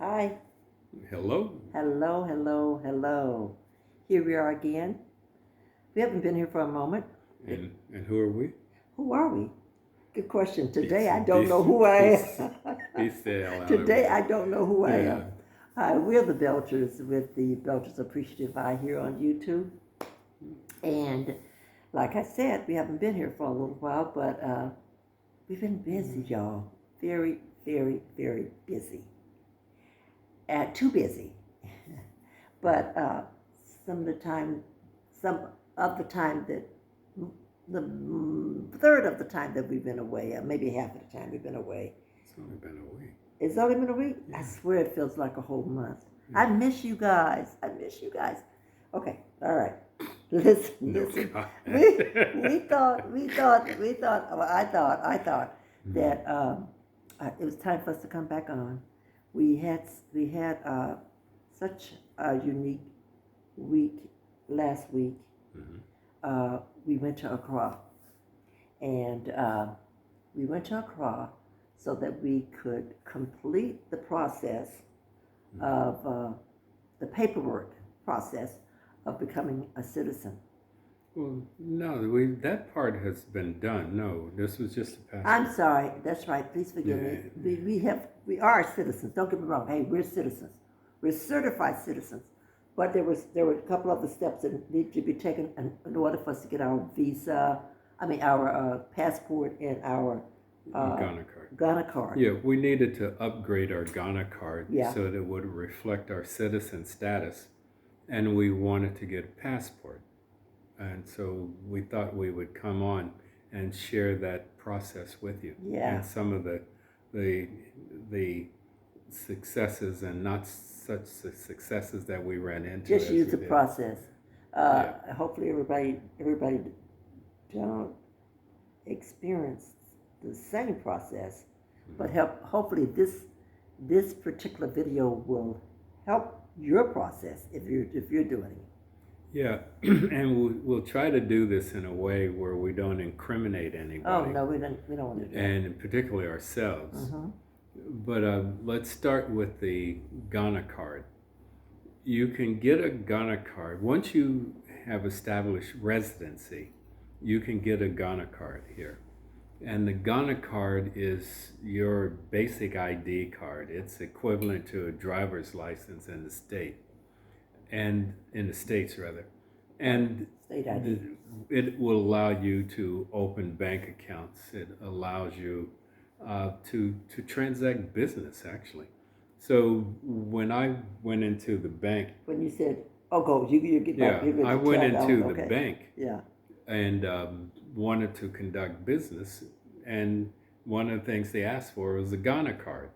Hi. Hello. Hello, hello, hello. Here we are again. We haven't been here for a moment. And who are we? Who are we? Good question. Today Peace, I don't peace, know who I peace, am. peace to hell out of Today you. I don't know who I am. Yeah. We're the Belchers with the Belchers Appreciative Eye here on YouTube. And like I said, we haven't been here for a little while, but we've been busy, y'all. Very, very, very busy. Too busy. But some of the time, some of the time that the third of the time that we've been away, maybe half of the time we've been away. It's only been a week. It's only been a week. Yeah. I swear it feels like a whole month. Yeah. I miss you guys. I miss you guys. Okay, all right. Listen, No listen. comment. Well, I thought Mhm. that it was time for us to come back on. We had such a unique week last week. Mhm. We went to Accra, and we went to Accra so that we could complete the process of the paperwork process of becoming a citizen. Well, no, that part has been done. No, this was just a passport. I'm sorry. That's right. Please forgive Yeah. me. We are citizens. Don't get me wrong. Hey, we're citizens. We're certified citizens. But there were a couple of the steps that need to be taken in order for us to get our visa. I mean, our passport and our Ghana card. Ghana card. Yeah, we needed to upgrade our Ghana card Yeah. so that it would reflect our citizen status, and we wanted to get a passport. And so we thought we would come on and share that process with you. Yeah. And some of the the successes and not such successes that we ran into. Just as use we the did. process. Yeah. Hopefully, everybody don't experience the same process, but hopefully this particular video will help your process if you're doing it. Yeah, and we'll try to do this in a way where we don't incriminate anybody. Oh no, we don't want to do that. And particularly ourselves. But let's start with the Ghana card. You can get a Ghana card once you have established residency. You can get a Ghana card here. And the Ghana card is your basic ID card. It's equivalent to a driver's license in the state, and in the states rather. And State ID. it will allow you to open bank accounts. It allows you to transact business actually. So when I went into the bank, When you said, "Oh, go," you get back. yeah, I went into the okay. bank Yeah. and wanted to conduct business. And one of the things they asked for was a Ghana card.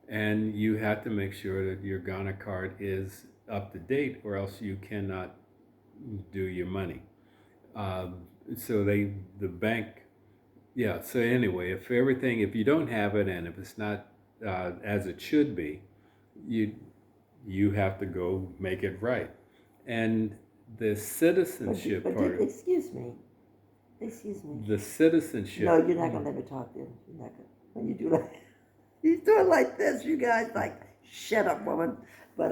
And you have to make sure that your Ghana card is up to date, or else you cannot do your money. So the bank, yeah. So anyway, if you don't have it, and if it's not as it should be, you have to go make it right. And the citizenship part. Excuse me. Excuse me. The citizenship. No, you're not gonna let me talk then. You're not gonna when you do that. He's doing like this, you guys. Like, shut up, woman. But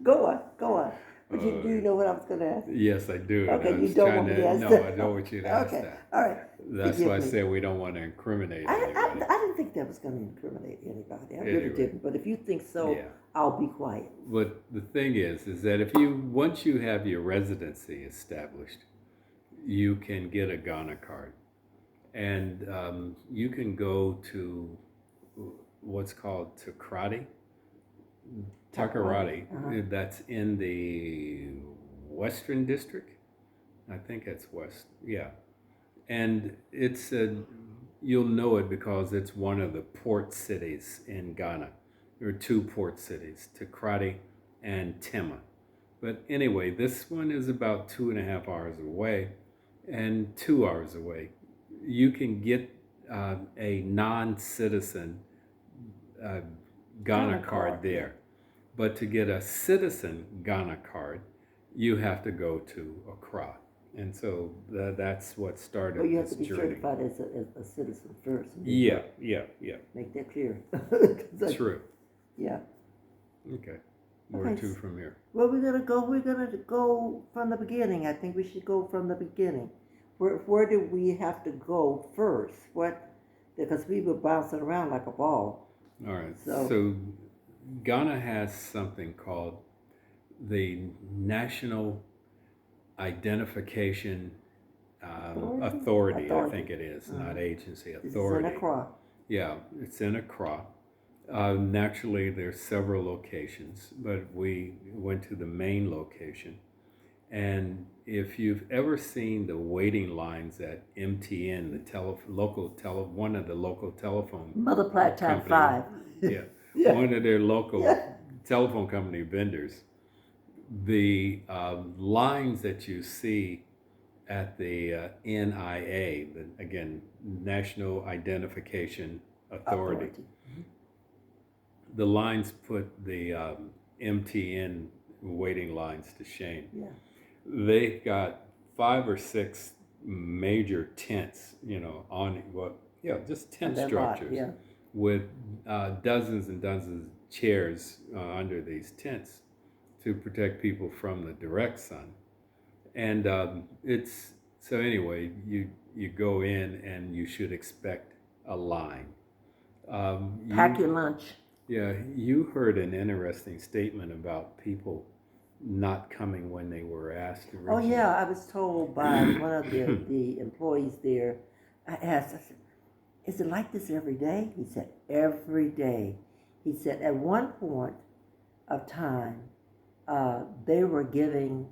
go on. But do you know what I was gonna ask? Yes, I do. Okay, you don't want me to ask No, that. I don't want you to ask Okay, that. all right. That's Forgive why I me. said we don't want to incriminate anybody. I didn't think that was going to incriminate anybody. I really Anyway. didn't. But if you think so, Yeah. I'll be quiet. But the thing is that once you have your residency established, you can get a Ghana card, and you can go to what's called Takoradi. That's in the Western District. I think it's West. Yeah, and it's you'll know it because it's one of the port cities in Ghana. There are two port cities, Takoradi and Tema. But anyway, this one is about 2.5 hours away, and 2 hours away. You can get a non-citizen Ghana card there. But to get a citizen Ghana card, you have to go to Accra. And so that's what started Well, you have this to be journey. certified as a citizen first. Yeah. Make that clear. True. Yeah. Okay. Where Okay. to from here? Where we're gonna go? We're gonna go from the beginning. I think we should go from the beginning. Where do we have to go first? What? Because we were bouncing around like a ball. All right. So So Ghana has something called the National Identification Authority, I think it is, not agency, This is in authority. Accra. Yeah, it's in Accra. Naturally, there's several locations, but we went to the main location. And if you've ever seen the waiting lines at MTN, one of the local telephone Multiply time company, 5. yeah, Yeah. one of their local Yeah. telephone company vendors, the lines that you see at the NIA, again, National Identification Authority, the lines put the MTN waiting lines to shame. Yeah. They've got 5 or 6 major tents, just tent And they're lot, structures yeah. with dozens and dozens of chairs under these tents to protect people from the direct sun. And it's so anyway, you go in and you should expect a line. Pack your lunch. Yeah, you heard an interesting statement about people not coming when they were asked Oh originally. yeah, I was told by one of the employees there. I asked, I said, "Is it like this every day?" He said, "Every day." He said, "At one point of time, they were giving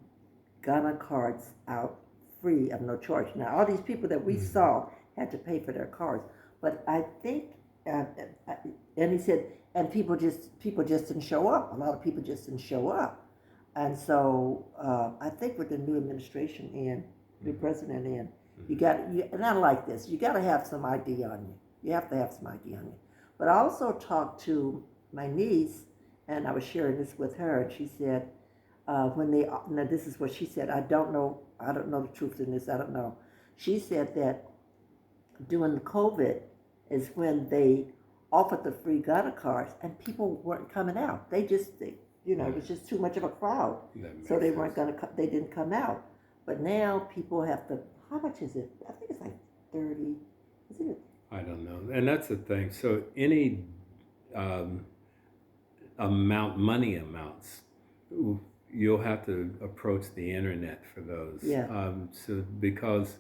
Ghana cards out free of no charge. Now, all these people that we saw had to pay for their cards, but I think, and he said, and people just didn't show up. A lot of people just didn't show up, and so I think with the new administration in, new president in, and I like this. You got to have some ID on you. You have to have some ID on you. But I also talked to my niece, and I was sharing this with her, and she said, now this is what she said. I don't know the truth in this. I don't know. She said that during the COVID is when they offered the free Ghana cards, and people weren't coming out. It was just too much of a crowd, so they weren't they didn't come out. But now people have to. How much is it? I think it's like 30. Isn't it? I don't know, and that's the thing. So any money amounts, you'll have to approach the internet for those. Yeah. So because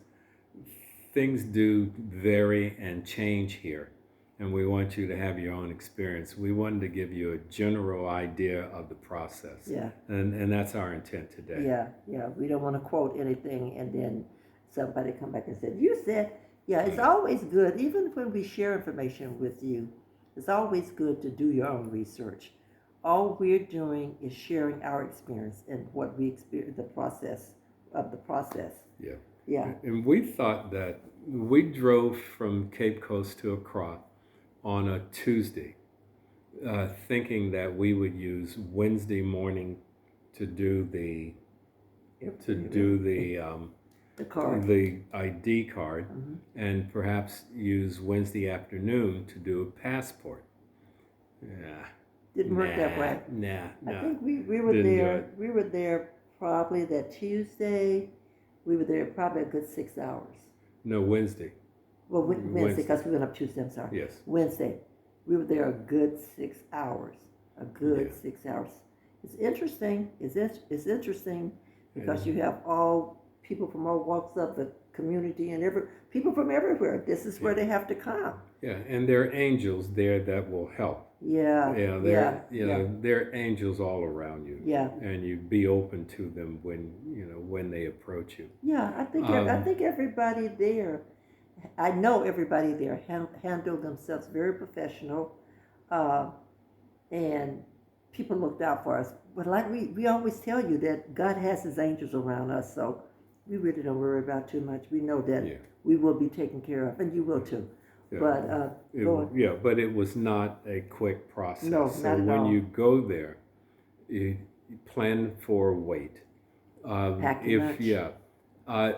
things do vary and change here, and we want you to have your own experience. We wanted to give you a general idea of the process. Yeah. And that's our intent today. Yeah, yeah. We don't want to quote anything and then somebody come back and said, "You said." Yeah, it's always good, even when we share information with you, it's always good to do your own research. All we're doing is sharing our experience and what we experience, the process of the process. Yeah. Yeah. And we thought that we drove from Cape Coast to Accra on a Tuesday, thinking that we would use Wednesday morning to do the card. the ID card, and perhaps use Wednesday afternoon to do a passport. Yeah. Didn't work that way. Nah. I think we were there. We were there probably that Tuesday. We were there probably a good 6 hours. No, Wednesday. Well, Wednesday, because we went up Tuesday. I'm sorry. Yes. Wednesday, we were there a good 6 hours. A good 6 hours. It's interesting. It's interesting because you have all people from all walks of the community and people from everywhere. This is where they have to come. Yeah, and there are angels there that will help. Yeah. There are angels all around you. Yeah. And you be open to them when they approach you. Yeah, I think everybody there. I know everybody there handled themselves very professional, and people looked out for us. But like we always tell you that God has His angels around us, so we really don't worry about too much. We know that we will be taken care of, and you will too. Yeah. But but it was not a quick process. No, so not at when all. you go there, you plan for wait. Pack your lunch.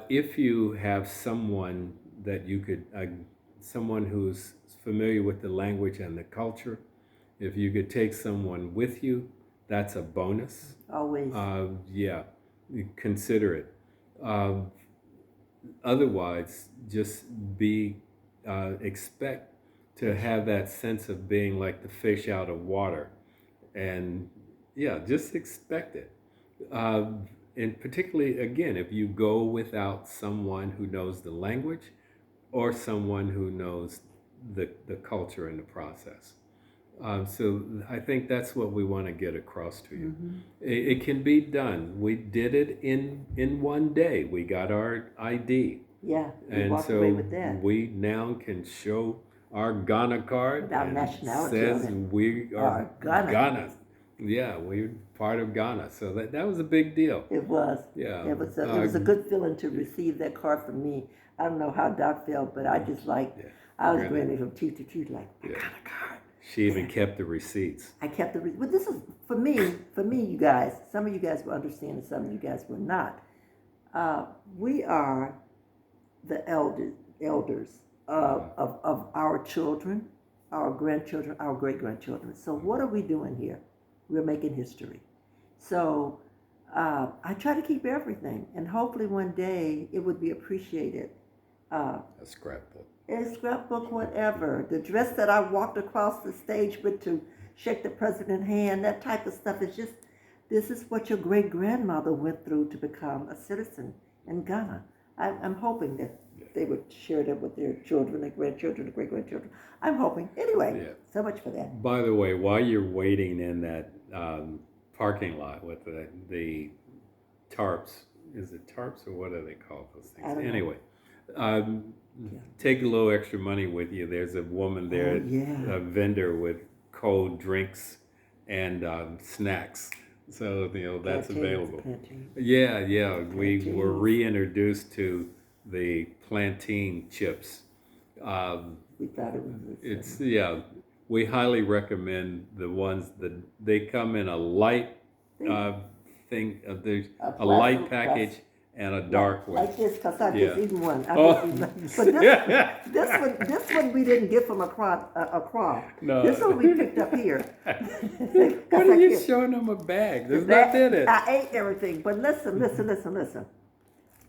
If you have someone that you could, someone who's familiar with the language and the culture, if you could take someone with you, that's a bonus. Always. Yeah, consider it. Um, Otherwise, just be expect to have that sense of being like the fish out of water, and yeah, just expect it. And particularly, again, if you go without someone who knows the language or someone who knows the culture and the process. So I think that's what we want to get across to you. Mm-hmm. It can be done. We did it in one day. We got our ID, Yeah, we and walked away so with that. we now can show our Ghana card With our and nationality says on it. we are Our Ghana. Ghana. Yeah, we're part of Ghana. So that was a big deal. It was. Yeah. It was a good feeling to receive that card from me. I don't know how Doc felt, but I just like, Yeah, I was really. grinning from teeth to teeth like, I Yeah. got a card. She even kept the receipts. I kept the, but this is, for me, you guys, some of you guys will understand and some of you guys will not. We are the elders of our children, our grandchildren, our great-grandchildren. So what are we doing here? We're making history. So I try to keep everything, and hopefully one day it would be appreciated. A scrapbook. A scrapbook, whatever. The dress that I walked across the stage with to shake the president's hand, that type of stuff is just, this is what your great-grandmother went through to become a citizen in Ghana. I'm hoping that they would share that with their children, their grandchildren, their great-grandchildren. I'm hoping. Anyway, Yeah. so much for that. By the way, while you're waiting in that parking lot with the tarps, is it tarps or what do they call those things? I don't know. Anyway, take a little extra money with you. There's a woman there, a vendor with cold drinks and snacks. So that's available. Yeah, we were reintroduced to the plantain chips. We thought it was. We highly recommend the ones that they come in a light thing. There's a light package and a dark one. Like this, because I just eaten one. But this one we didn't get from Accra. No. This one we picked up here. What are you showing them a bag? There's nothing in it. I ate everything, but listen.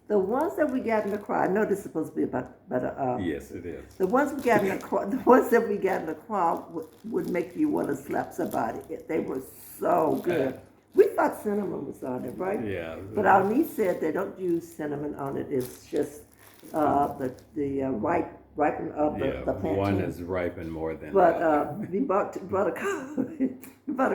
The ones that we got in Accra, I know this is supposed to be about yes, it is. the ones we got in Accra, the ones that we got in Accra would make you want to slap somebody. They were so good. We thought cinnamon was on it, right? Yeah. But our niece said they don't use cinnamon on it. It's just the ripen of the plantain. One is ripened more than But we bought a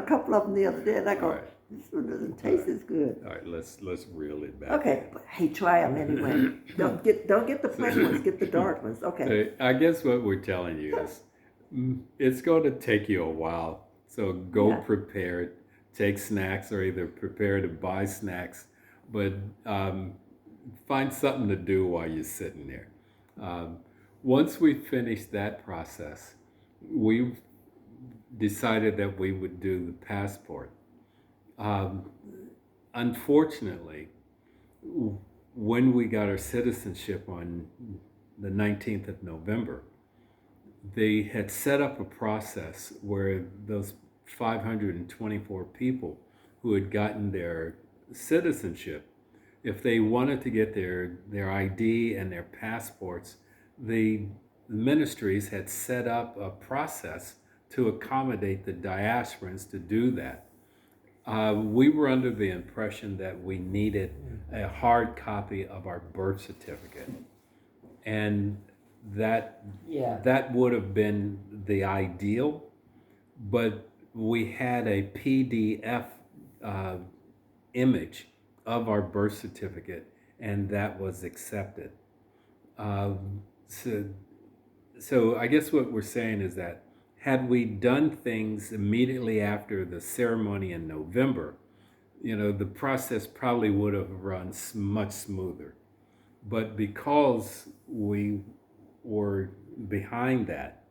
couple of them the other day, and I go, this one doesn't taste as good. All right, let's reel it back. Okay, but hey, try them anyway. don't get the plain ones. Get the dark ones. Okay. I guess what we're telling you is it's going to take you a while. So go prepared. Take snacks, or either prepare to buy snacks, but find something to do while you're sitting there. Once we finish that process, we decided that we would do the passport. Unfortunately, when we got our citizenship on the 19th of November, they had set up a process where those 524 people who had gotten their citizenship, if they wanted to get their ID and their passports, the ministries had set up a process to accommodate the diasporans to do that. We were under the impression that we needed a hard copy of our birth certificate, and that would have been the ideal, but we had a PDF image of our birth certificate, and that was accepted. So I guess what we're saying is that had we done things immediately after the ceremony in November, the process probably would have run much smoother. But because we were behind that,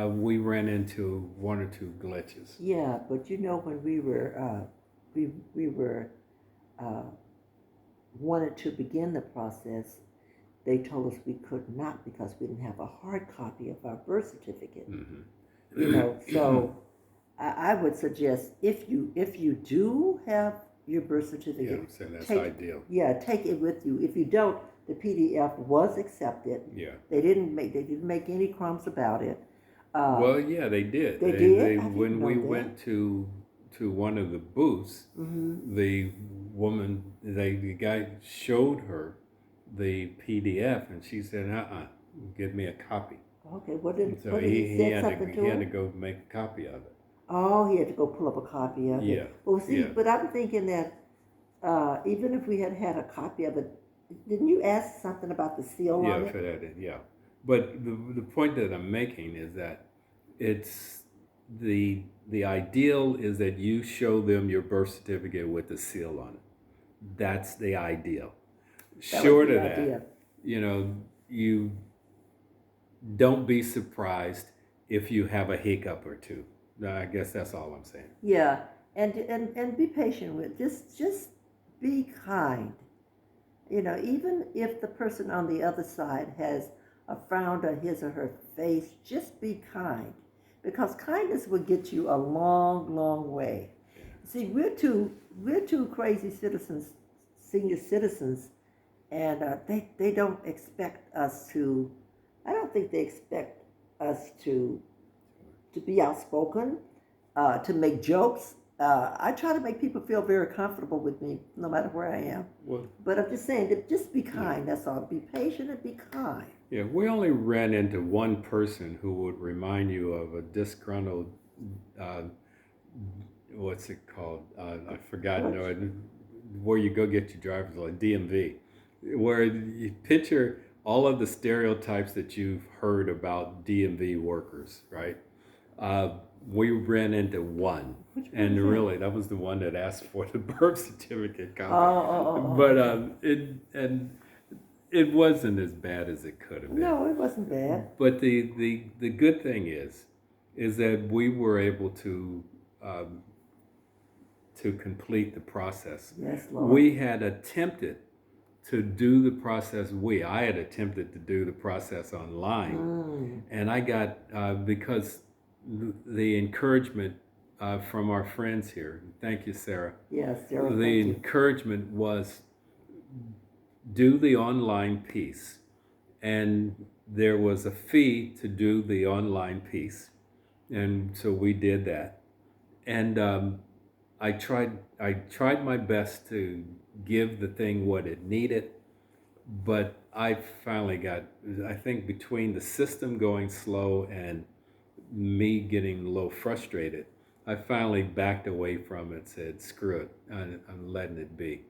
we ran into one or two glitches. Yeah, but when we were wanted to begin the process, they told us we could not because we didn't have a hard copy of our birth certificate. Mm-hmm. So I would suggest if you do have your birth certificate, Yeah, so that's take ideal. take it with you. If you don't, the PDF was accepted. Yeah. They didn't make any crumbs about it. Well, yeah, they did. They did? I didn't When know we that. went to one of the booths, Mm-hmm. the woman, the guy showed her the PDF, and she said, give me a copy. Okay, So what did he said something he to had her? to go make a copy of it. Oh, he had to go pull up a copy of Yeah, it. Well, see, yeah, but I'm thinking that even if we had had a copy of it, didn't you ask something about the seal yeah, on for it? that, yeah. But the point that I'm making is that it's the ideal is that you show them your birth certificate with the seal on it. That's the ideal. That would Short be of the idea. that, you don't be surprised if you have a hiccup or two. I guess that's all I'm saying. Yeah, and be patient with. Just be kind. Even if the person on the other side has a frown on his or her face, just be kind, because kindness will get you a long, long way. See, we're two crazy citizens, senior citizens, and they don't expect us to. I don't think they expect us to be outspoken, to make jokes. I try to make people feel very comfortable with me, no matter where I am. Well, But I'm just saying, that just be kind. That's all. Be patient and be kind. yeah, we only ran into one person who would remind you of a disgruntled, uh, what's it called? I forgot. No, where you go get your driver's license, DMV, where you picture all of the stereotypes that you've heard about DMV workers, right? We ran into one, Which one and was that? really, that was the one that asked for the birth certificate copy. Oh, But okay. it wasn't as bad as it could have been. No, it wasn't bad. But the good thing is that we were able to complete the process. Yes, Lord. We had attempted to do the process. I had attempted to do the process online, and I got because the encouragement from our friends here. Thank you, Sarah. Yes, Sarah. The Thank you. encouragement was do the online piece, and there was a fee to do the online piece, and so we did that. And I tried my best to give the thing what it needed, but I finally got, I think between the system going slow and me getting a little frustrated, I finally backed away from it, said screw it, I'm letting it be.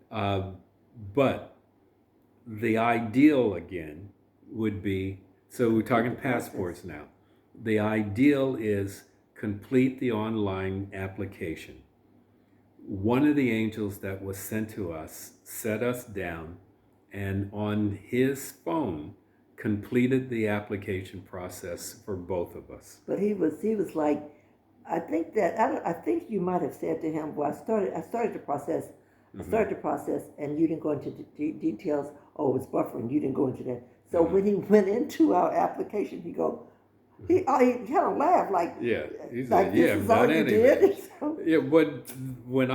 But the ideal again would be, so we're talking passports now. The ideal is complete the online application. One of the angels that was sent to us set us down and on his phone completed the application process for both of us. But he was like, I think you might have said to him, well, I started the process. I started the process, and you didn't go into the details. Oh, it was buffering. You didn't go into that. So when he went into our application, he kind of laughed like, Yeah, he said, like yeah, this I've is all done you anything. did. So, Yeah, but when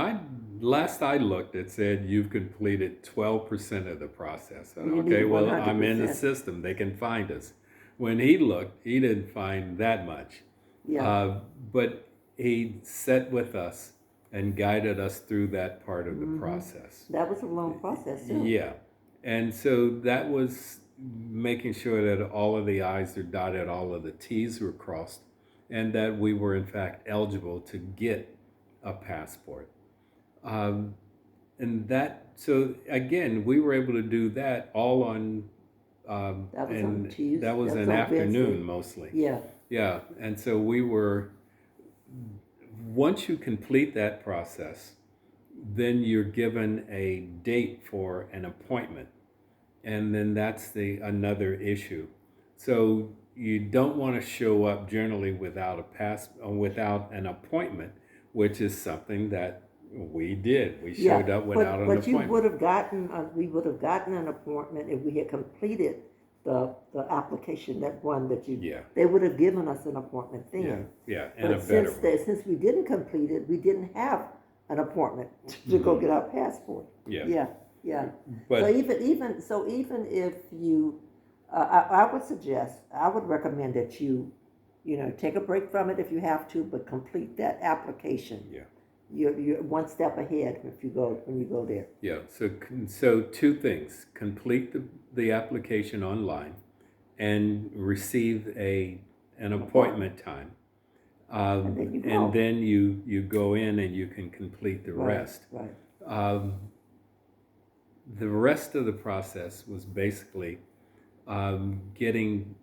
last I looked, it said you've completed 12% of the process. You Okay, needed well, I'm in the 100%. system. They can find us. When he looked, he didn't find that much. Yeah. But he sat with us and guided us through that part of the process. That was a long process too. Yeah. And so that was making sure that all of the I's are dotted, all of the T's were crossed, and that we were in fact eligible to get a passport. And that, so again, we were able to do that all on, That was on and Tuesday. that was That was an on afternoon Wednesday. mostly. Yeah. Yeah, and so we were, once you complete that process, then you're given a date for an appointment. And then that's another issue. So you don't want to show up generally without without an appointment, which is something that we did. We showed up without an but you appointment. would have gotten we would have gotten an appointment if we had completed the application, that one that you, Yeah. they would have given us an appointment then. Yeah, and a But better since one. since we didn't complete it, we didn't have an appointment to go get our passport. Yeah. Yeah, yeah. But So even if you, I would suggest, I would recommend that you know, take a break from it if you have to, but complete that application. yeah. You're one step ahead if you go when you go there. Yeah, so two things: complete the application online, and receive an appointment time, And then you go. and then you go in and you can complete the rest. Right. The rest of the process was basically getting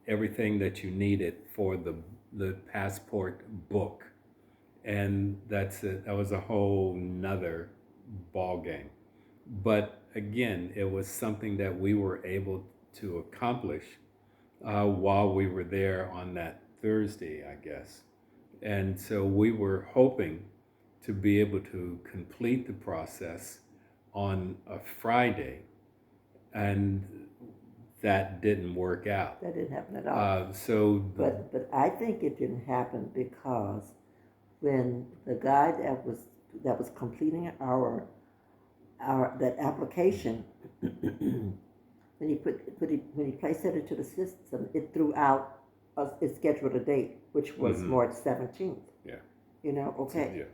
everything that you needed for the passport book, and that was a whole nother ball game. But again, it was something that we were able to accomplish while we were there on that Thursday, I guess. And so we were hoping to be able to complete the process on a Friday, and that didn't work out. That didn't happen at all. But I think it didn't happen because when the guy that was completing our that application, when he placed it into the system, it threw out it scheduled a date, which was March 17th. Yeah. You know, okay. Yeah.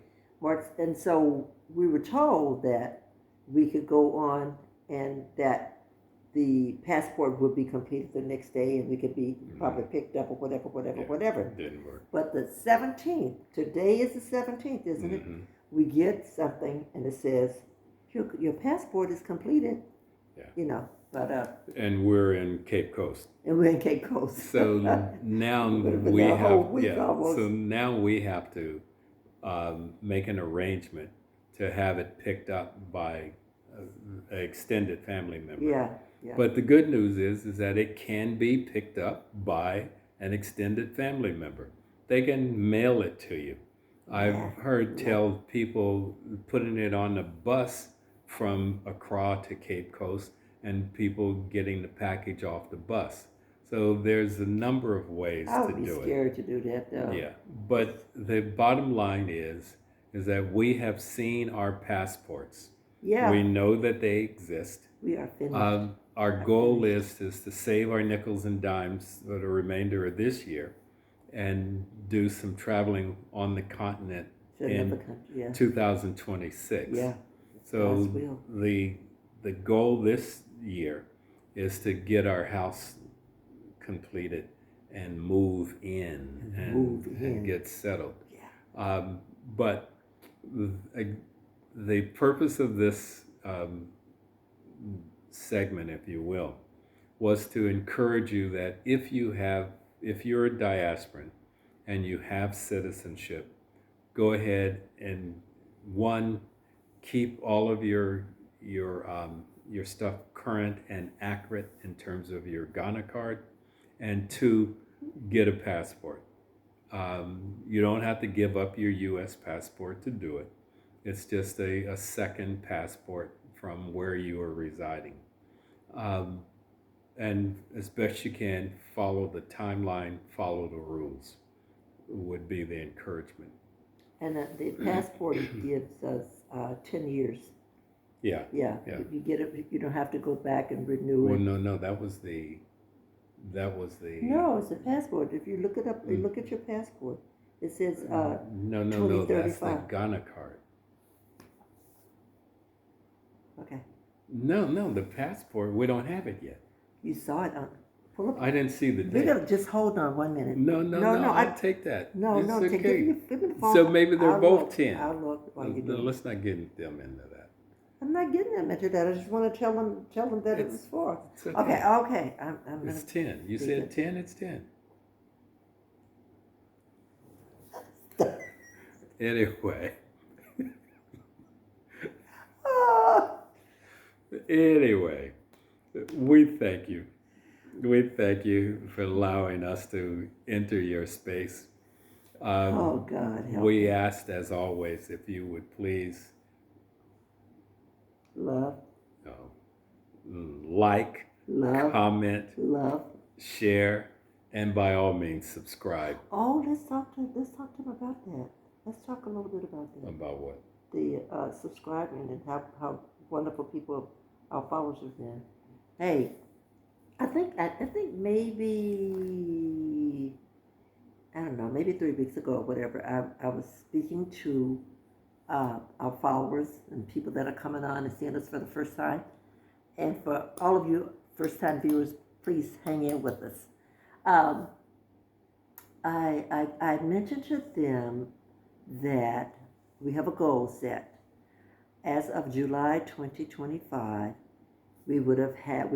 March, and so we were told that we could go on and that the passport would be completed the next day and we could be probably picked up or whatever. Didn't work. But the 17th, today is the 17th, isn't it? We get something and it says, your passport is completed. Yeah. You know, but and we're in Cape Coast. and we're in Cape Coast. So now we so now we have to make an arrangement to have it picked up by an extended family member. Yeah. But the good news is that it can be picked up by an extended family member. They can mail it to you. I've heard tell people putting it on a bus from Accra to Cape Coast and people getting the package off the bus. So there's a number of ways I to would be do scared to do that though. it. Yeah, but the bottom line is that we have seen our passports. Yeah. We know that they exist. We are finished. Our goal is to save our nickels and dimes for the remainder of this year and do some traveling on the continent in 2026. Yeah. So the goal this year is to get our house completed and move in and get settled. Yeah. But the purpose of this segment, if you will, was to encourage you that if you're a diasporan and you have citizenship, go ahead and keep all of your stuff current and accurate in terms of your Ghana card, and 2, get a passport. You don't have to give up your U.S. passport to do it. It's just a second passport from where you are residing. And as best you can, follow the timeline, follow the rules, would be the encouragement. And the passport gives us 10 years. Yeah. Yeah. You get it. You don't have to go back and renew it. Well, no, that was the. No, it's a passport. If you look it up, you look at your passport. It says no, that's the Ghana card. Okay. No, the passport, we don't have it yet. You saw it on. Pull up. I didn't see the date. Just hold on 1 minute. No, I'll take that. No, it's okay. Give me the phone. So maybe they're both 10. I'll look while you do it. Let's not get them into that. I'm not getting them into that. I just want to tell them that it was for. It's okay. Okay. It's 10. You said 10. It's 10. Anyway. Anyway, we thank you. We thank you for allowing us to enter your space. Oh God, help we me. asked, as always, if you would please Love, like, Love, comment, love. share, and by all means subscribe. Oh, let's talk to him about that. Let's talk a little bit about that. About what? The subscribing and how wonderful people our followers have been. Hey, I think maybe I don't know, maybe 3 weeks ago or whatever, I was speaking to our followers and people that are coming on and seeing us for the first time. And for all of you first time viewers, please hang in with us. Um, I mentioned to them that we have a goal set. As of July 2025, we would have had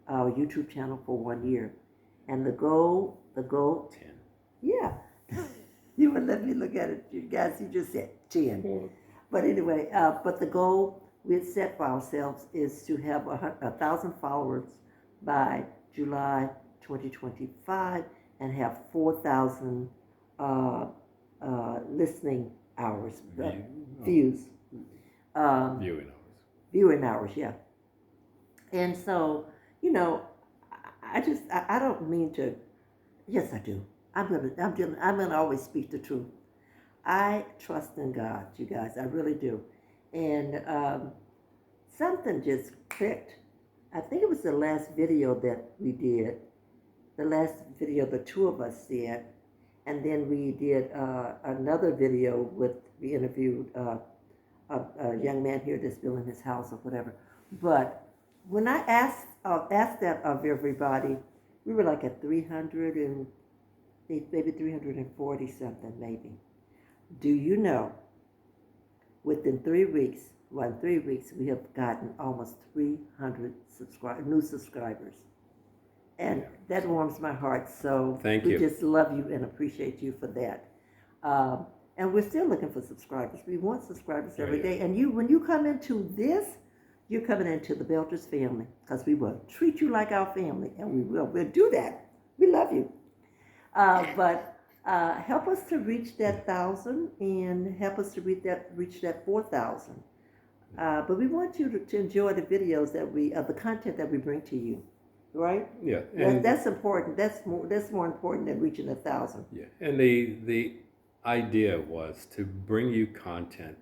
our YouTube channel for 1 year, and the goal, 10. yeah, you would let me look at it, you guys. You just said 10, but anyway, but the goal we had set for ourselves is to have 1,000 followers by July 2025 and have 4,000 uh, listening hours, views. Viewing hours. Viewing hours, yeah. And so, you know, I don't mean to. Yes, I do. I'm gonna always speak the truth. I trust in God, you guys. I really do. And something just clicked. I think it was the last video that we did. The last video the two of us did, and then we did another video we interviewed a young man here that's building his house or whatever. But when I asked that of everybody, we were like at 300 and maybe 340 something maybe. Do you know? Within 3 weeks, well, in 3 weeks, we have gotten almost 300 new subscribers. And that warms my heart. So Thank we you. just love you and appreciate you for that. And we're still looking for subscribers. We want subscribers every day. And when you come into this, you're coming into the Belters family, because we will treat you like our family, and we'll do that. We love you. But help us to reach that 1,000 and help us to reach that 4,000. But we want you to enjoy the videos the content that we bring to you, right? Yeah, that's important. That's more important than reaching 1,000. Yeah, and the idea was to bring you content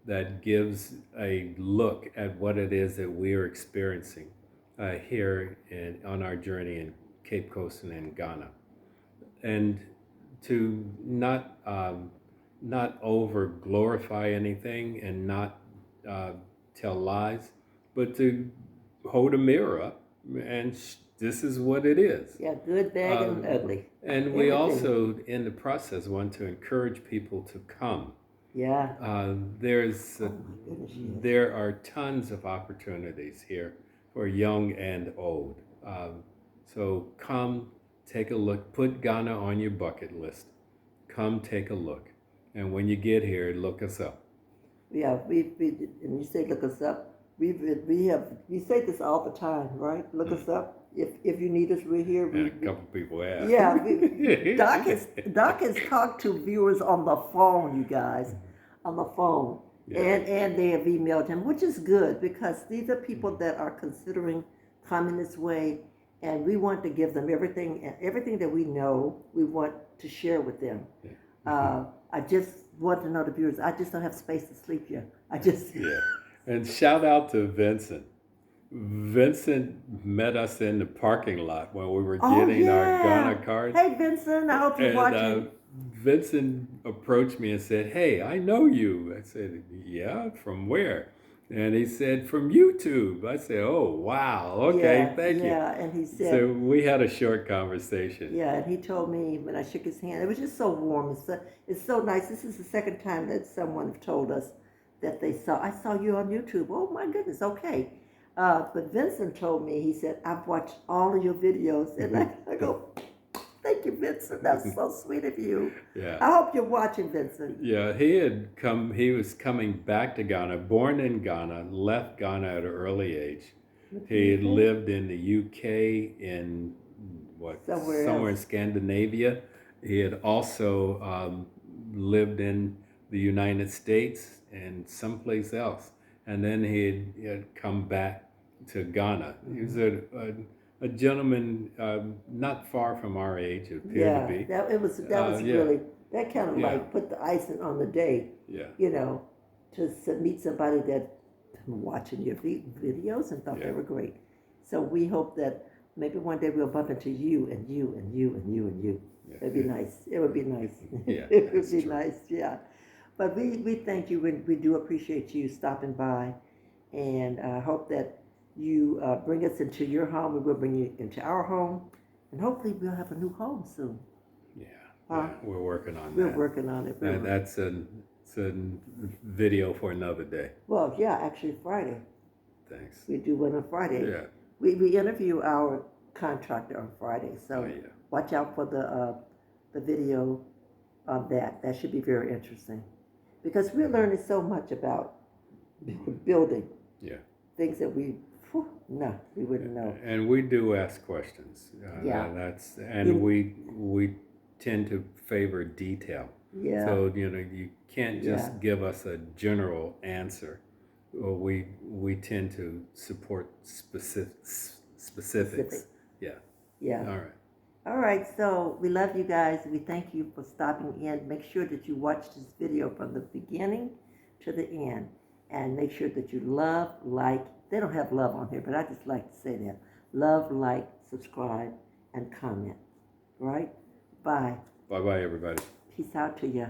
that gives a look at what it is that we are experiencing here on our journey in Cape Coast and in Ghana, and to not over glorify anything and not tell lies, but to hold a mirror up and this is what it is. Yeah, good, bad, and ugly. And we also, in the process, want to encourage people to come. Yeah. There are tons of opportunities here for young and old. So come, take a look. Put Ghana on your bucket list. Come take a look. And when you get here, look us up. Yeah, and you say look us up. We say this all the time, right? Look us up. If you need us, we're here. And a couple people have. Yeah, Doc has talked to viewers on the phone, you guys, on the phone, yeah. and they have emailed him, which is good, because these are people that are considering coming this way, and we want to give them everything that we know. We want to share with them. Yeah. I just want to know the viewers. I just don't have space to sleep here. Yeah. And shout out to Vincent. Vincent met us in the parking lot when we were getting our Ghana cards. Hey, Vincent, I hope you're watching. Vincent approached me and said, "Hey, I know you." I said, "Yeah, from where?" And he said, "From YouTube." I said, "Oh, wow. Okay, thank you." Yeah, and he said. So we had a short conversation. Yeah, and he told me when I shook his hand, it was just so warm. It's so nice. This is the second time that someone told us that I saw you on YouTube. Oh my goodness, okay. But Vincent told me, he said, "I've watched all of your videos." And I go, "Thank you, Vincent. That's so sweet of you." Yeah. I hope you're watching, Vincent. Yeah, he was coming back to Ghana, born in Ghana, left Ghana at an early age. He had lived in the UK, in somewhere in Scandinavia. He had also lived in the United States and someplace else. And then he had come back to Ghana. He was a gentleman not far from our age, it appeared to be. that was Yeah. really, that kind of Yeah. like put the icing on the day. Yeah. You know, to meet somebody that watching your videos and thought they Yeah. were great. So we hope that maybe one day we'll bump into you and you and you and you and you. Yeah. It'd be nice. It would be nice. Yeah, It would that's be true. nice. Yeah. But we thank you. We do appreciate you stopping by, and hope that you bring us into your home, and we'll bring you into our home, and hopefully we'll have a new home soon. Yeah. Yeah. We're working on We're that. working on it. That's it's a video for another day. Well, yeah, actually Friday. Thanks. We do one on Friday. Yeah. We interview our contractor on Friday, so Oh, yeah. watch out for the video on that. That should be very interesting, because we're learning so much about building. Yeah. Things that we wouldn't know. And we do ask questions. Yeah. We tend to favor detail. Yeah. So you can't just give us a general answer. Well, we tend to support specifics. Yeah. Yeah. All right. All right. So we love you guys. We thank you for stopping in. Make sure that you watch this video from the beginning to the end, and make sure that you love, like. They don't have love on here, but I just like to say that. Love, like, subscribe, and comment. Right? Bye. Bye-bye, everybody. Peace out to you.